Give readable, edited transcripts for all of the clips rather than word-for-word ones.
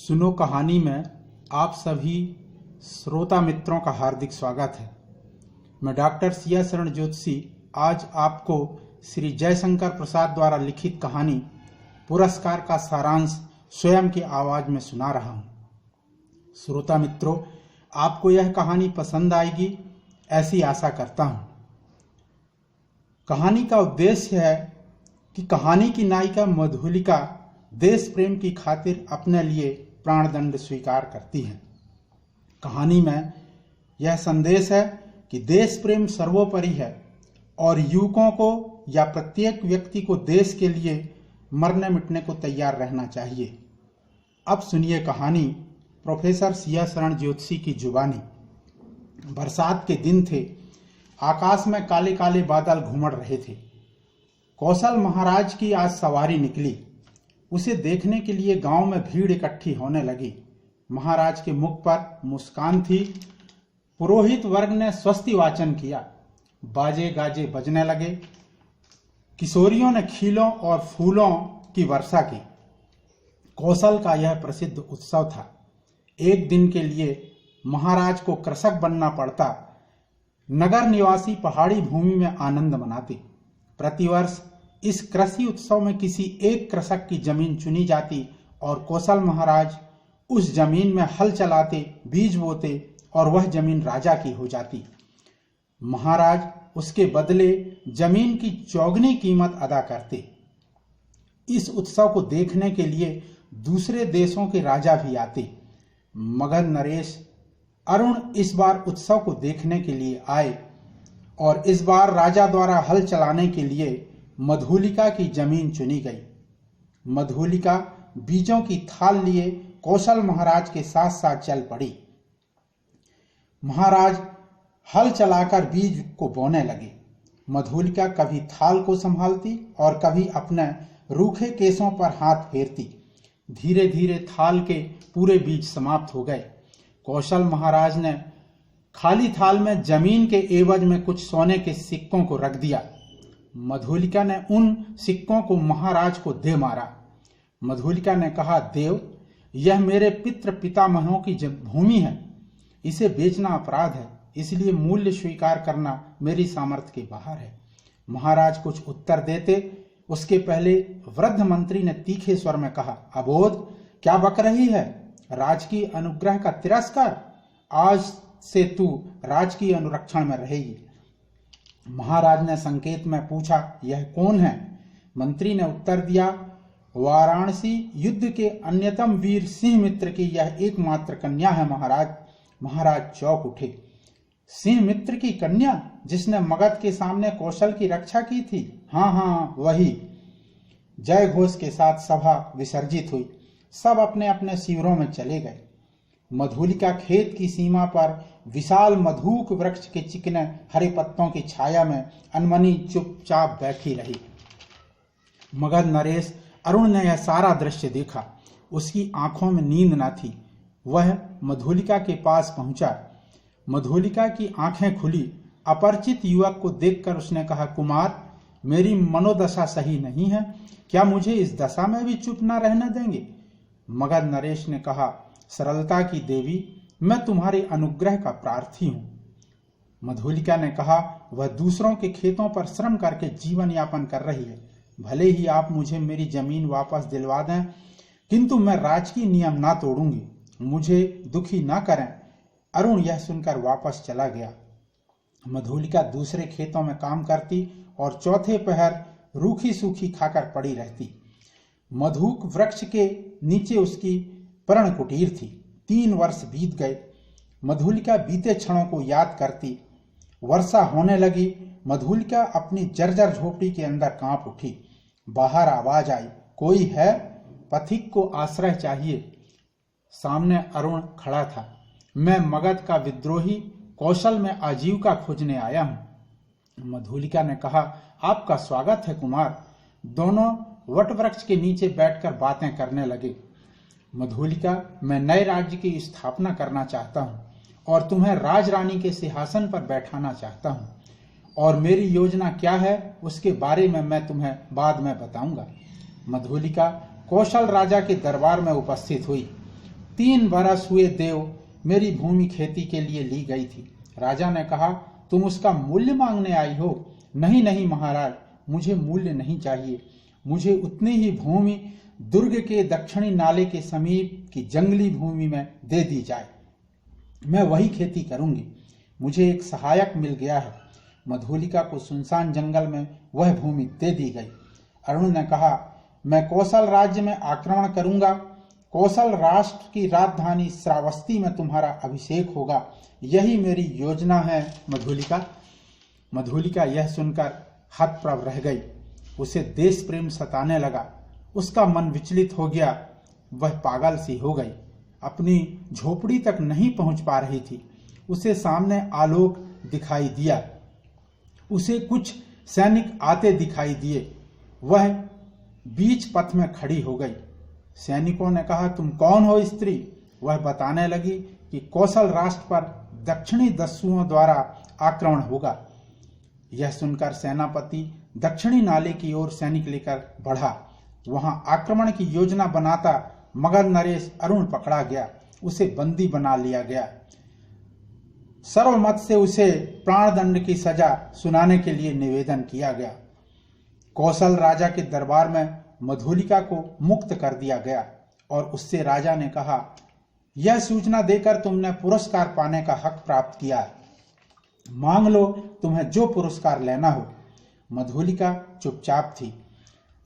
सुनो कहानी में आप सभी श्रोता मित्रों का हार्दिक स्वागत है। मैं डॉक्टर सिया शरण ज्योतिषी आज आपको श्री जयशंकर प्रसाद द्वारा लिखित कहानी पुरस्कार का सारांश स्वयं की आवाज में सुना रहा हूं। श्रोता मित्रों, आपको यह कहानी पसंद आएगी ऐसी आशा करता हूं। कहानी का उद्देश्य है कि कहानी की नायिका मधुलिका देश प्रेम की खातिर अपने लिए प्राणदंड स्वीकार करती है। कहानी में यह संदेश है कि देश प्रेम सर्वोपरि है और युवकों को या प्रत्येक व्यक्ति को देश के लिए मरने मिटने को तैयार रहना चाहिए। अब सुनिए कहानी प्रोफेसर सिया शरण ज्योतिषी की जुबानी। बरसात के दिन थे। आकाश में काले काले बादल घुमड़ रहे थे। कौशल महाराज की आज सवारी निकली। उसे देखने के लिए गांव में भीड़ इकट्ठी होने लगी। महाराज के मुख पर मुस्कान थी। पुरोहित वर्ग ने स्वस्ति वाचन किया। बाजे गाजे बजने लगे। किशोरियों ने खीलों और फूलों की वर्षा की। कौशल का यह प्रसिद्ध उत्सव था। एक दिन के लिए महाराज को कृषक बनना पड़ता। नगर निवासी पहाड़ी भूमि में आनंद मनाते। प्रतिवर्ष इस कृषि उत्सव में किसी एक कृषक की जमीन चुनी जाती और कौशल महाराज उस जमीन में हल चलाते, बीज बोते और वह जमीन राजा की हो जाती। महाराज उसके बदले जमीन की चौगुनी कीमत अदा करते। इस उत्सव को देखने के लिए दूसरे देशों के राजा भी आते। मगध नरेश अरुण इस बार उत्सव को देखने के लिए आए और इस बार राजा द्वारा हल चलाने के लिए मधुलिका की जमीन चुनी गई। मधुलिका बीजों की थाल लिए कौशल महाराज के साथ साथ चल पड़ी। महाराज हल चलाकर बीज को बोने लगे। मधुलिका कभी थाल को संभालती और कभी अपने रूखे केसों पर हाथ फेरती। धीरे धीरे थाल के पूरे बीज समाप्त हो गए। कौशल महाराज ने खाली थाल में जमीन के एवज में कुछ सोने के सिक्कों को रख दिया। मधुलिका ने उन सिक्कों को महाराज को दे मारा। मधुलिका ने कहा, देव, यह मेरे पितृ पितामहों की भूमि है। इसे बेचना अपराध है, इसलिए मूल्य स्वीकार करना मेरी सामर्थ्य के बाहर है। महाराज कुछ उत्तर देते उसके पहले वृद्ध मंत्री ने तीखे स्वर में कहा, अबोध, क्या बक रही है? राजकीय अनुग्रह का तिरस्कार। आज से तू राजकीय अनुरक्षण में रहेगी। महाराज ने संकेत में पूछा, यह कौन है? मंत्री ने उत्तर दिया, वाराणसी युद्ध के अन्यतम वीर सिंह मित्र की यह एकमात्र कन्या है महाराज। महाराज चौंक उठे। सिंह मित्र की कन्या, जिसने मगध के सामने कौशल की रक्षा की थी? हाँ, वही। जय घोष के साथ सभा विसर्जित हुई। सब अपने अपने शिविरों में चले गए। मधुलिका खेत की सीमा पर विशाल मधुक वृक्ष के चिकने हरे पत्तों की छाया में अनमनी चुपचाप बैठी रही। मगध नरेश अरुण ने यह सारा दृश्य देखा। उसकी आंखों में नींद न थी। वह मधुलिका के पास पहुंचा। मधुलिका की आंखें खुली। अपरिचित युवक को देखकर उसने कहा, कुमार, मेरी मनोदशा सही नहीं है। क्या मुझे इस दशा में भी चुप न रहने देंगे? मगध नरेश ने कहा, सरलता की देवी, मैं तुम्हारे अनुग्रह का प्रार्थी हूं। मधुलिका ने कहा, वह दूसरों के खेतों पर श्रम करके जीवन यापन कर रही है। भले ही आप मुझे मेरी जमीन वापस दिलवा दें, किंतु मैं राजकीय नियम ना तोड़ूंगी। मुझे दुखी ना करें। अरुण यह सुनकर वापस चला गया। मधुलिका दूसरे खेतों में काम करती और चौथे पहर रूखी सूखी खाकर पड़ी रहती। मधुक वृक्ष के नीचे उसकी पर्ण कुटीर थी। 3 वर्ष बीत गए। मधुलिका बीते क्षणों को याद करती। वर्षा होने लगी। मधुलिका अपनी जर्जर झोपड़ी के अंदर कांप उठी। बाहर आवाज आई, कोई है? पथिक को आश्रय चाहिए। सामने अरुण खड़ा था। मैं मगध का विद्रोही कौशल में आजीविका खोजने आया हूं। मधुलिका ने कहा, आपका स्वागत है कुमार। दोनों वट वृक्ष के नीचे बैठकर बातें करने लगे। मधुलिका, मैं नए राज्य की स्थापना करना चाहता हूं और तुम्हें राजरानी के सिंहासन पर बैठाना चाहता हूं, और मेरी योजना क्या है उसके बारे में मैं तुम्हें बाद में बताऊंगा। मधुलिका कौशल राजा के दरबार में उपस्थित हुई। 3 बरस हुए देव, मेरी भूमि खेती के लिए ली गई थी। राजा ने कहा, तुम उसका मूल्य मांगने आई हो? नहीं नहीं महाराज, मुझे मूल्य नहीं चाहिए। मुझे उतनी ही भूमि दुर्ग के दक्षिणी नाले के समीप की जंगली भूमि में दे दी जाए, मैं वही खेती करूंगी। मुझे एक सहायक मिल गया है। मधुलिका को सुनसान जंगल में वह भूमि दे दी गई। अरुण ने कहा, मैं कौशल राज्य में आक्रमण करूंगा। कौशल राष्ट्र की राजधानी श्रावस्ती में तुम्हारा अभिषेक होगा, यही मेरी योजना है मधुलिका। मधुलिका यह सुनकर हतप्रभ रह गई। उसे देश प्रेम सताने लगा। उसका मन विचलित हो गया। वह पागल सी हो गई। अपनी झोपड़ी तक नहीं पहुंच पा रही थी। उसे सामने आलोक दिखाई दिया। उसे कुछ सैनिक आते दिखाई दिए। वह बीच पथ में खड़ी हो गई। सैनिकों ने कहा, तुम कौन हो स्त्री? वह बताने लगी कि कौशल राष्ट्र पर दक्षिणी दस्युओं द्वारा आक्रमण होगा। यह सुनकर सेनापति दक्षिणी नाले की ओर सैनिक लेकर बढ़ा। वहां आक्रमण की योजना बनाता मगध नरेश अरुण पकड़ा गया। उसे बंदी बना लिया गया। सर्वमत से उसे प्राणदंड की सजा सुनाने के लिए निवेदन किया गया। कौशल राजा के दरबार में मधुलिका को मुक्त कर दिया गया और उससे राजा ने कहा, यह सूचना देकर तुमने पुरस्कार पाने का हक प्राप्त किया है। मांग लो तुम्हें जो पुरस्कार लेना हो। मधुलिका चुपचाप थी।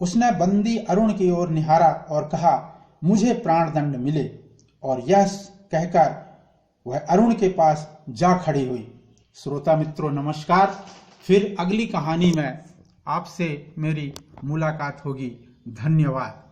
उसने बंदी अरुण की ओर निहारा और कहा, मुझे प्राणदंड मिले। और यह कहकर वह अरुण के पास जा खड़ी हुई। श्रोता मित्रों नमस्कार। फिर अगली कहानी में आपसे मेरी मुलाकात होगी। धन्यवाद।